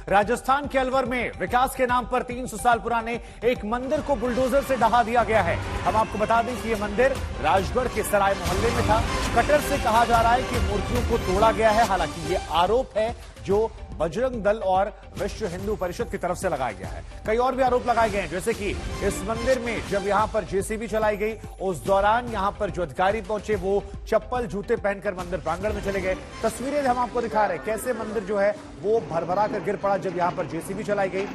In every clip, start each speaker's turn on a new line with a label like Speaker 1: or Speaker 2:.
Speaker 1: राजस्थान के अलवर में विकास के नाम पर 300 साल पुराने एक मंदिर को बुलडोजर से ढहा दिया गया है। हम आपको बता दें कि यह मंदिर राजगढ़ के सराय मोहल्ले में था। कटर से कहा जा रहा है कि मूर्तियों को तोड़ा गया है। हालांकि यह आरोप है जो बजरंग दल और विश्व हिंदू परिषद की तरफ से लगाया गया है। कई और भी आरोप लगाए गए हैं, जैसे कि इस मंदिर में जब यहां पर जेसीबी चलाई गई, उस दौरान यहां पर जो अधिकारी पहुंचे वो चप्पल जूते पहनकर मंदिर प्रांगण में चले गए। तस्वीरें हम आपको दिखा रहे हैं कैसे मंदिर जो है वो भरभरा कर गिर पड़ा जब यहां पर जेसीबी चलाई गई।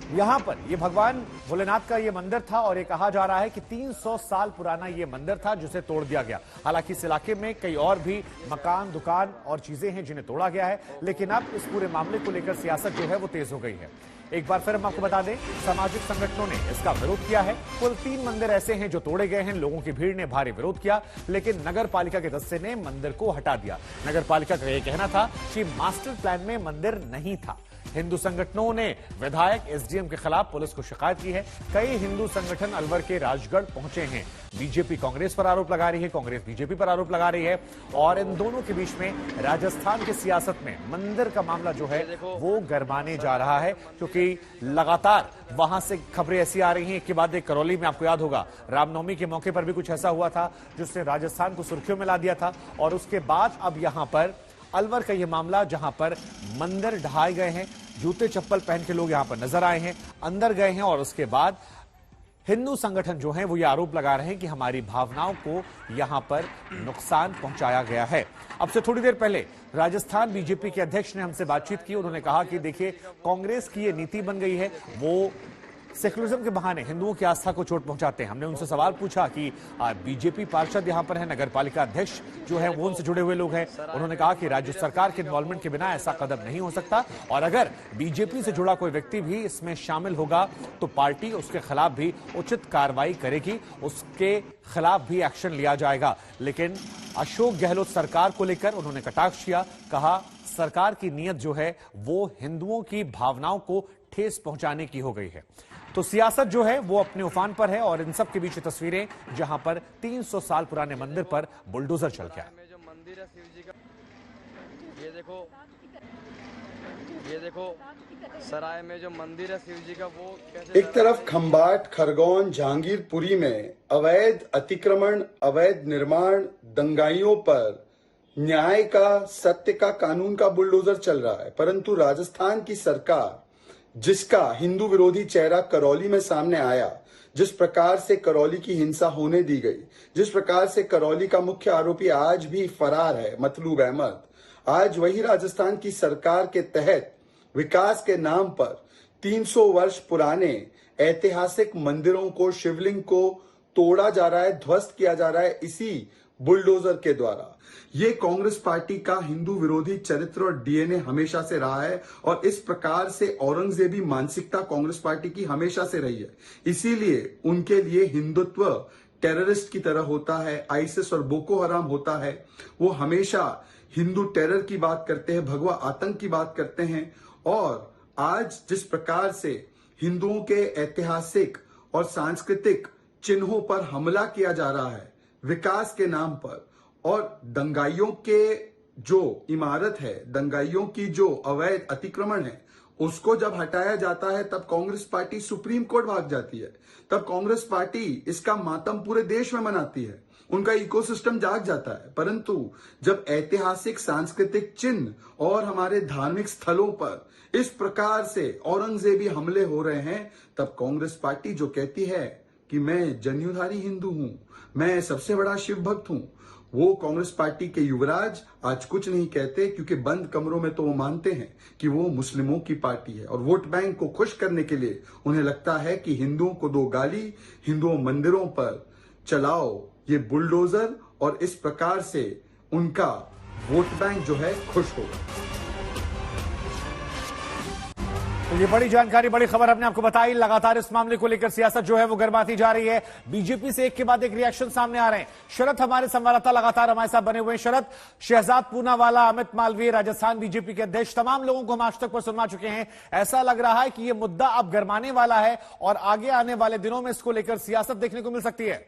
Speaker 1: यहां पर ये भगवान भोलेनाथ का ये मंदिर था और ये कहा जा रहा है कि 300 साल पुराना ये मंदिर था जिसे तोड़ दिया गया। हालांकि इस इलाके में कई और भी मकान, दुकान और चीजें हैं जिन्हें तोड़ा गया है, लेकिन अब इस पूरे मामले को लेकर सियासत जो है वो तेज हो गई है। एक बार फिर हम आपको बता दें, सामाजिक संगठनों ने इसका विरोध किया है। कुल 3 मंदिर ऐसे हैं जो तोड़े गए हैं। लोगों की भीड़ ने भारी विरोध किया, लेकिन नगर पालिका के दस्ते ने मंदिर को हटा दिया। नगर पालिका का यह कहना था कि मास्टर प्लान में मंदिर नहीं था। हिंदू संगठनों ने विधायक एसडीएम के खिलाफ पुलिस को शिकायत की है। कई हिंदू संगठन अलवर के राजगढ़ पहुंचे हैं। बीजेपी कांग्रेस पर आरोप लगा रही है, कांग्रेस बीजेपी पर आरोप लगा रही है और इन दोनों के बीच में राजस्थान की सियासत में मंदिर का मामला जो है वो गरमाने जा रहा है, क्योंकि लगातार वहां से खबरें ऐसी आ रही हैं कि बाद एक करौली में आपको याद होगा रामनवमी के मौके पर भी कुछ ऐसा हुआ था जिसने राजस्थान को सुर्खियों में ला दिया था। और उसके बाद अब यहां पर अलवर का यह मामला जहां पर मंदिर ढहाए गए हैं, जूते चप्पल पहन के लोग यहां पर नजर आए हैं, अंदर गए हैं और उसके बाद हिंदू संगठन जो हैं वो ये आरोप लगा रहे हैं कि हमारी भावनाओं को यहां पर नुकसान पहुंचाया गया है। अब से थोड़ी देर पहले राजस्थान बीजेपी के अध्यक्ष ने हमसे बातचीत की। उन्होंने कहा कि देखिए, कांग्रेस की ये नीति बन गई है, वो सेकुलरिज्म के बहाने हिंदुओं की आस्था को चोट पहुंचाते हैं। हमने उनसे सवाल पूछा कि बीजेपी पार्षद यहां पर है, नगर पालिका अध्यक्ष जो है वो उनसे जुड़े हुए लोग हैं। उन्होंने कहा कि राज्य सरकार के इन्वॉल्वमेंट के बिना ऐसा कदम नहीं हो सकता और अगर बीजेपी से जुड़ा कोई व्यक्ति भी इसमें शामिल होगा तो पार्टी उसके खिलाफ भी उचित कार्रवाई करेगी, उसके खिलाफ भी एक्शन लिया जाएगा। लेकिन अशोक गहलोत सरकार को लेकर उन्होंने कटाक्ष किया, कहा सरकार की नीयत जो है वो हिंदुओं की भावनाओं को ठेस पहुंचाने की हो गई है। तो सियासत जो है वो अपने उफान पर है और इन सब के बीच तस्वीरें जहां पर 300 साल पुराने मंदिर पर बुलडोजर चल गया।
Speaker 2: जो मंदिर है शिव जी का, ये देखो सराय में जो मंदिर है शिव जी का वो कैसे।
Speaker 3: एक तरफ खंबाट, खरगोन, जहांगीरपुरी में अवैध अतिक्रमण, अवैध निर्माण, दंगाइयों पर न्याय का, सत्य का, कानून का बुलडोजर चल रहा है, परंतु राजस्थान की सरकार जिसका हिंदू विरोधी चेहरा करौली में सामने आया, जिस प्रकार से करौली की हिंसा होने दी गई, जिस प्रकार से करौली का मुख्य आरोपी आज भी फरार है, मतलूब अहमद, आज वही राजस्थान की सरकार के तहत विकास के नाम पर 300 वर्ष पुराने ऐतिहासिक मंदिरों को, शिवलिंग को तोड़ा जा रहा है, ध्वस्त किया जा रहा है इसी बुलडोजर के द्वारा। ये कांग्रेस पार्टी का हिंदू विरोधी चरित्र और डीएनए हमेशा से रहा है और इस प्रकार से औरंगजेबी मानसिकता कांग्रेस पार्टी की हमेशा से रही है। इसीलिए उनके लिए हिंदुत्व टेररिस्ट की तरह होता है, आईसिस और बोको हराम होता है। वो हमेशा हिंदू टेरर की बात करते हैं, भगवा आतंक की बात करते हैं। और आज जिस प्रकार से हिंदुओं के ऐतिहासिक और सांस्कृतिक चिन्हों पर हमला किया जा रहा है विकास के नाम पर, और दंगाइयों के जो इमारत है, दंगाइयों की जो अवैध अतिक्रमण है, उसको जब हटाया जाता है तब कांग्रेस पार्टी सुप्रीम कोर्ट भाग जाती है। तब कांग्रेस पार्टी इसका मातम पूरे देश में मनाती है, उनका इकोसिस्टम जाग जाता है। परंतु जब ऐतिहासिक सांस्कृतिक चिन्ह और हमारे धार्मिक स्थलों पर इस प्रकार से औरंगजेबी हमले हो रहे हैं, तब कांग्रेस पार्टी जो कहती है कि मैं जनेऊधारी हिंदू हूं, मैं सबसे बड़ा शिव भक्त हूं, वो कांग्रेस पार्टी के युवराज आज कुछ नहीं कहते, क्योंकि बंद कमरों में तो वो मानते हैं कि वो मुस्लिमों की पार्टी है और वोट बैंक को खुश करने के लिए उन्हें लगता है कि हिंदुओं को दो गाली, हिंदुओं मंदिरों पर चलाओ ये बुलडोजर, और इस प्रकार से उनका वोट बैंक जो है खुश होगा।
Speaker 1: तो ये बड़ी जानकारी, बड़ी खबर हमने आपको बताई। लगातार इस मामले को लेकर सियासत जो है वो गर्माती जा रही है। बीजेपी से एक के बाद एक रिएक्शन सामने आ रहे हैं। शरद हमारे संवाददाता लगातार हमारे साथ बने हुए हैं। शरद, शहजाद पूनावाला, अमित मालवीय, राजस्थान बीजेपी के अध्यक्ष, तमाम लोगों को हम आज तक पर सुनवा चुके हैं। ऐसा लग रहा है कि यह मुद्दा अब गरमाने वाला है और आगे आने वाले दिनों में इसको लेकर सियासत देखने को मिल सकती है।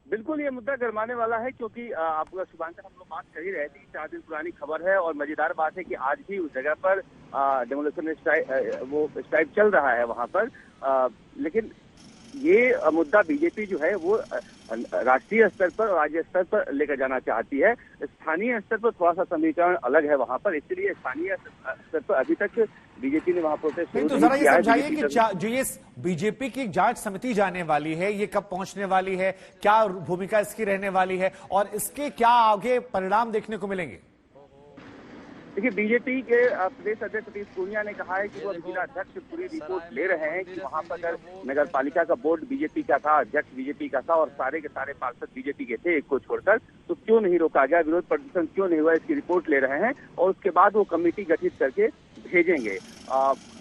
Speaker 4: बिल्कुल ये मुद्दा गरमाने वाला है, क्योंकि आपको शुभांकर हम लोग बात कर ही रहे थे, 4 दिन पुरानी खबर है। और मजेदार बात है कि आज भी उस जगह पर डेमोलिशन स्ट्राइक चल रहा है वहां पर। लेकिन ये मुद्दा बीजेपी जो है वो राष्ट्रीय स्तर पर और राज्य स्तर पर लेकर जाना चाहती है। स्थानीय स्तर पर थोड़ा सा समीकरण अलग है वहां पर, इसलिए स्थानीय स्तर पर अभी तक बीजेपी ने वहां प्रोटेस्ट शुरू
Speaker 1: तो
Speaker 4: नहीं
Speaker 1: जरा ये
Speaker 4: किया है।
Speaker 1: समझाइए कि जो ये बीजेपी की जांच समिति जाने वाली है, ये कब पहुंचने वाली है, क्या भूमिका इसकी रहने वाली है और इसके क्या आगे परिणाम देखने को मिलेंगे?
Speaker 4: देखिए, बीजेपी के प्रदेश अध्यक्ष सतीश पूनिया ने कहा है कि वो जिला अध्यक्ष पूरी रिपोर्ट ले रहे हैं कि वहां पर अगर नगर पालिका का बोर्ड बीजेपी का था, अध्यक्ष बीजेपी का था और सारे के सारे पार्षद बीजेपी के थे एक को छोड़कर, तो क्यों नहीं रोका गया, विरोध प्रदर्शन क्यों नहीं हुआ, इसकी रिपोर्ट ले रहे हैं और उसके बाद वो कमेटी गठित करके भेजेंगे।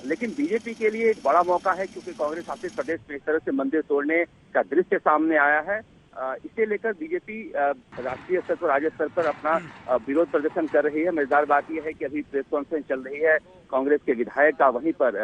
Speaker 4: लेकिन बीजेपी के लिए एक बड़ा मौका है, क्योंकि कांग्रेस शासित प्रदेश में इस तरह से मंदिर तोड़ने का दृश्य सामने आया है। इसे लेकर बीजेपी राष्ट्रीय स्तर पर राज्य स्तर पर अपना विरोध प्रदर्शन कर रही है। मजेदार बात यह है कि अभी प्रेस कॉन्फ्रेंस चल रही है कांग्रेस के विधायक का वहीं पर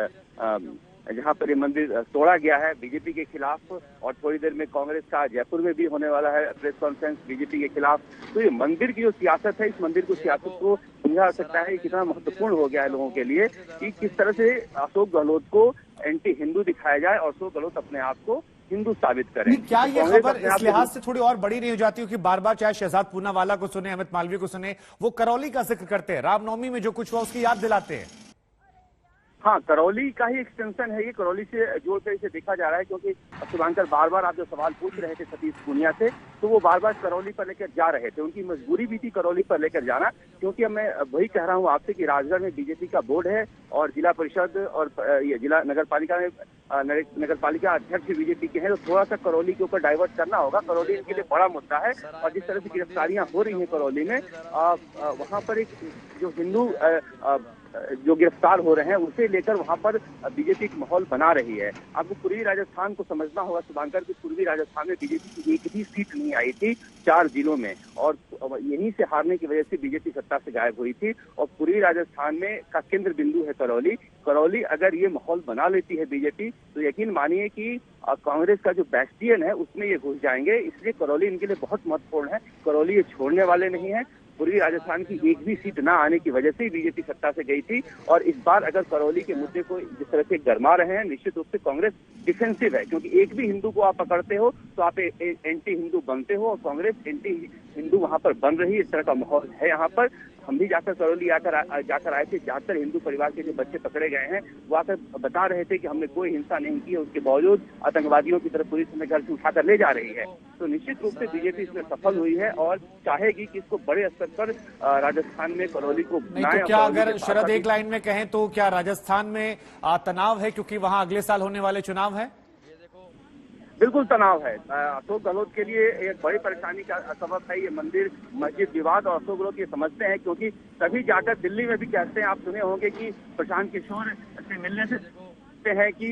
Speaker 4: जहां पर ये मंदिर तोड़ा गया है बीजेपी के खिलाफ, और थोड़ी देर में कांग्रेस का जयपुर में भी होने वाला है प्रेस कॉन्फ्रेंस बीजेपी के खिलाफ। तो ये मंदिर की जो सियासत है, इस मंदिर को सियासत को समझा जा सकता है कितना महत्वपूर्ण हो गया है लोगों के लिए, कि किस तरह से अशोक गहलोत को एंटी हिंदू दिखाया जाए और अशोक गहलोत अपने आप को हिंदू साबित करें।
Speaker 1: क्या ये खबर इस लिहाज से थोड़ी और बड़ी नहीं हो जाती हो कि बार बार चाहे शहजाद पूनावाला को सुने, अमित मालवीय को सुने, वो करौली का जिक्र करते हैं, रामनवमी में जो कुछ हुआ उसकी याद दिलाते हैं?
Speaker 4: हाँ, करौली का ही एक्सटेंशन है ये, करौली से जोड़कर इसे देखा जा रहा है। क्योंकि शुभांकर बार बार आप जो सवाल पूछ रहे थे सतीश पूनिया से, तो वो बार बार करौली पर लेकर जा रहे थे, उनकी मजबूरी भी थी करौली पर लेकर जाना। क्योंकि अब मैं वही कह रहा हूँ आपसे कि राजगढ़ में बीजेपी का बोर्ड है और जिला परिषद और ये जिला नगर पालिका में नगर पालिका अध्यक्ष बीजेपी के हैं, तो थोड़ा सा करौली के ऊपर डाइवर्ट करना होगा। करौली इनके लिए बड़ा मुद्दा है और जिस तरह से गिरफ्तारियां हो रही हैं करौली में, वहां पर एक जो हिंदू जो गिरफ्तार हो रहे हैं उसे लेकर वहां पर बीजेपी एक माहौल बना रही है। आपको पूर्वी राजस्थान को समझना होगा शुभांकर की, पूर्वी राजस्थान में बीजेपी की एक भी सीट नहीं आई थी 4 जिलों में, और यहीं से हारने की वजह से बीजेपी सत्ता से गायब हुई थी। और पूर्वी राजस्थान में का केंद्र बिंदु है करौली। करौली अगर ये माहौल बना लेती है बीजेपी, तो यकीन मानिए कि कांग्रेस का जो बैस्टियन है उसमें ये घुस जाएंगे। इसलिए करौली इनके लिए बहुत महत्वपूर्ण है, करौली ये छोड़ने वाले नहीं है। पूर्वी राजस्थान की एक भी सीट ना आने की वजह से बीजेपी सत्ता से गई थी, और इस बार अगर करौली के मुद्दे को जिस तरह से गरमा रहे हैं, निश्चित रूप से कांग्रेस डिफेंसिव है। क्योंकि एक भी हिंदू को आप पकड़ते हो तो आप एंटी हिंदू बनते हो, और कांग्रेस एंटी हिंदू वहां पर बन रही है। इस तरह का माहौल है यहाँ पर। हम भी जाकर करौली जाकर आए थे, 74 हिंदू परिवार के जो बच्चे पकड़े गए हैं वो आकर बता रहे थे कि हमने कोई हिंसा नहीं की है, उसके बावजूद आतंकवादियों की तरफ पुलिस हमें घर से उठाकर ले जा रही है। तो निश्चित रूप से बीजेपी इसमें सफल हुई है और चाहेगी कि इसको बड़े स्तर पर राजस्थान में करौली को
Speaker 1: नहीं। तो क्या अगर शरद एक लाइन में कहें तो क्या राजस्थान में तनाव है क्योंकि वहां अगले साल होने वाले चुनाव है?
Speaker 4: बिल्कुल तनाव है। अशोक गहलोत के लिए एक बड़ी परेशानी का सबब है ये मंदिर मस्जिद विवाद, और अशोक गहलोत ये समझते हैं, क्योंकि तभी जाकर दिल्ली में भी कहते हैं, आप सुने होंगे कि प्रशांत किशोर से मिलने से हैं कि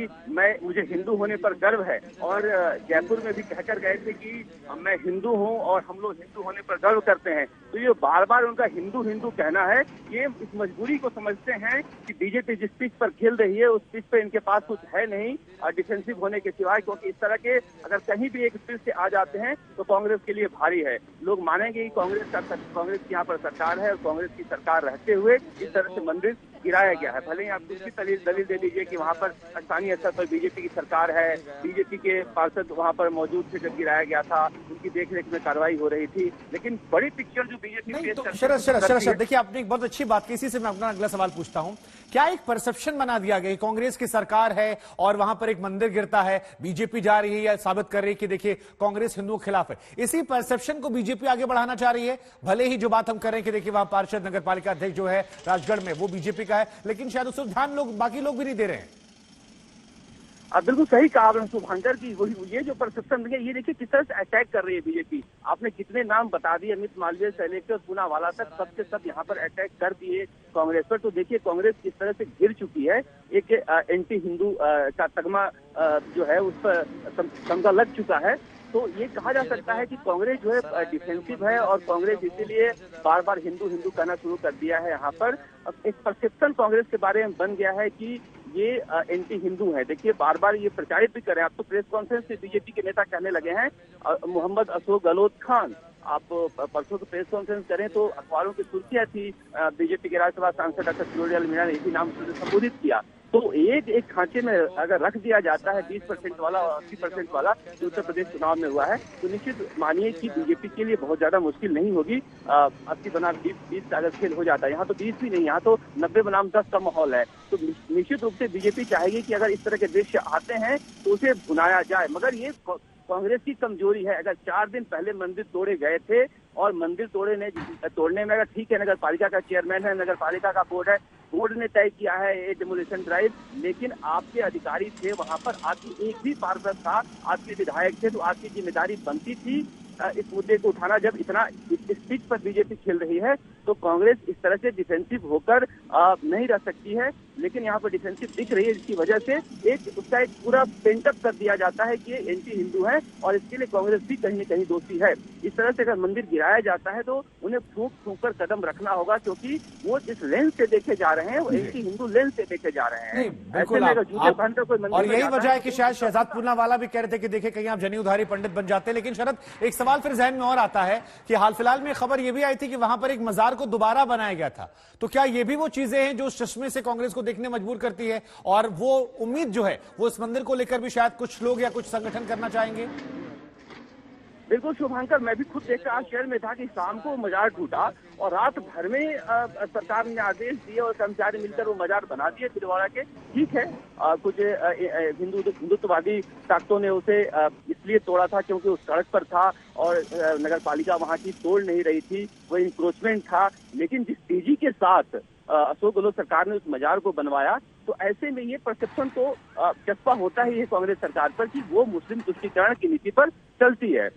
Speaker 4: मुझे हिंदू होने पर गर्व है, और जयपुर में भी कहकर गए थे कि मैं हिंदू हूं और हम लोग हिंदू होने पर गर्व करते हैं। तो ये बार बार उनका हिंदू हिंदू कहना है, ये इस मजबूरी को समझते हैं कि बीजेपी जिस पिच पर खेल रही है उस पिच पर इनके पास कुछ है नहीं डिफेंसिव होने के सिवाय। क्योंकि इस तरह के अगर कहीं भी एक पिच से आ जाते हैं तो कांग्रेस के लिए भारी है। लोग मानेंगे कि कांग्रेस की यहाँ पर सरकार है, और कांग्रेस की सरकार रहते हुए इस तरह से मंदिर गिराया गया है। भले ही आप दूसरी दलील दे दीजिए कि वहाँ पर स्थानीय स्तर पर बीजेपी की सरकार है, बीजेपी के पार्षद वहाँ पर मौजूद थे जब गिराया गया था, उनकी देखरेख में कार्रवाई हो रही थी। लेकिन बड़ी पिक्चर जो बीजेपी
Speaker 1: शरद देखिए, आपने एक बहुत अच्छी बात की, इसी से मैं अपना अगला सवाल पूछता हूं। क्या एक परसेप्शन बना दिया गया, कांग्रेस की सरकार है और वहां पर एक मंदिर गिरता है, बीजेपी जा रही है या साबित कर रही है कि देखिए कांग्रेस हिंदुओं के खिलाफ है, इसी परसेप्शन को बीजेपी आगे बढ़ाना चाह रही है? भले ही जो बात हम कर रहे हैं कि देखिए वहां पार्षद नगर पालिका अध्यक्ष जो है राजगढ़ में वो बीजेपी का है, लेकिन शायद उस ध्यान बाकी लोग भी नहीं दे रहे हैं।
Speaker 4: आप बिल्कुल सही कहा आपने शुभांकर की, ये जो परसेप्शन है, ये देखिए किस तरह से अटैक कर रही है बीजेपी। आपने कितने नाम बता दिए, अमित मालवीय से लेकर पूनावाला तक, सबके सब यहाँ पर अटैक कर दिए कांग्रेस पर। तो देखिए कांग्रेस किस तरह से घिर चुकी है, एक एंटी हिंदू का तगमा जो है उस पर तमगा लग चुका है। तो ये कहा जा सकता है कि कांग्रेस जो है डिफेंसिव है, और कांग्रेस इसीलिए बार बार हिंदू हिंदू कहना शुरू कर दिया है। यहाँ पर एक परसेप्शन कांग्रेस के बारे में बन गया है कि ये एंटी हिंदू है। देखिए बार बार ये प्रचारित भी कर रहे हैं। आप तो प्रेस कॉन्फ्रेंस से बीजेपी के नेता कहने लगे हैं, मोहम्मद अशोक गहलोत खान, आप परसों की प्रेस कॉन्फ्रेंस करें तो अखबारों की सुर्खियां थी, बीजेपी के राज्यसभा सांसद डॉक्टर फिरोज मीणा ने इसी नाम से संबोधित किया। तो एक खांचे में अगर रख दिया जाता है 20% वाला और 80% वाला जो उत्तर प्रदेश चुनाव में हुआ है, तो निश्चित मानिए कि बीजेपी के लिए बहुत ज्यादा मुश्किल नहीं होगी। 80 बनाम 20 का अगर खेल हो जाता है, यहाँ तो 20 भी नहीं, यहाँ तो 90 बनाम 10 का माहौल है। तो निश्चित रूप से बीजेपी चाहेगी कि अगर इस तरह के दृश्य आते हैं तो उसे भुनाया जाए। मगर ये कांग्रेस की कमजोरी है। अगर 4 दिन पहले मंदिर तोड़े गए थे और मंदिर तोड़ने में अगर ठीक है, नगर पालिका का चेयरमैन है, नगर पालिका का बोर्ड है, बोर्ड ने तय किया है ये डिमोलिशन ड्राइव, लेकिन आपके अधिकारी थे वहां पर, आपकी एक भी पार्षद था, आपके विधायक थे, तो आपकी जिम्मेदारी बनती थी इस मुद्दे को उठाना। जब इतना इस पिच पर बीजेपी खेल रही है तो कांग्रेस इस तरह से डिफेंसिव होकर नहीं रह सकती है, लेकिन यहाँ पर डिफेंसिव दिख रही है, जिसकी वजह से उसका एक पूरा पेंटअप कर दिया जाता है कि ये एंटी हिंदू है और इसके लिए कांग्रेस भी कहीं न कहीं दोषी है। इस तरह से अगर मंदिर गिराया जाता है तो उन्हें फूंक कर कदम रखना होगा, क्योंकि वो जिस लेंस से देखे जा रहे हैं वो एंटी हिंदू लेंस से देखे जा रहे हैं।
Speaker 1: बिल्कुल और यही वजह है कि शायद शहजाद पूनावाला भी कह रहे थे कि देखिए कहीं आप जनेऊधारी पंडित बन जाते। लेकिन शरद, एक सवाल फिर जहन में और आता है कि हाल फिलहाल में खबर यह भी आई थी कि वहां पर एक मजार को दोबारा बनाया गया था। तो क्या ये भी वो चीजें हैं जो उस चश्मे से कांग्रेस को देखने मजबूर करती है, और वो उम्मीद जो है वो इस मंदिर को लेकर भी शायद कुछ लोग या कुछ संगठन करना चाहेंगे?
Speaker 4: बिल्कुल शुभांकर, मैं भी खुद देखकर आज शहर में था कि शाम को मजार टूटा और रात भर में सरकार ने आदेश दिए और कर्मचारी मिलकर वो मजार बना दिए छिंदवाड़ा के। ठीक है, कुछ हिंदुत्ववादी ताकतों ने उसे इसलिए तोड़ा था क्योंकि उस सड़क पर था और नगर पालिका वहां की तोड़ नहीं रही थी, वो इंक्रोचमेंट था। लेकिन जिस तेजी के साथ अशोक गहलोत सरकार ने उस मजार को बनवाया, तो ऐसे में ये परसेप्शन तो चस्पा होता ही है कांग्रेस सरकार पर कि वो मुस्लिम तुष्टीकरण की नीति पर चलती है।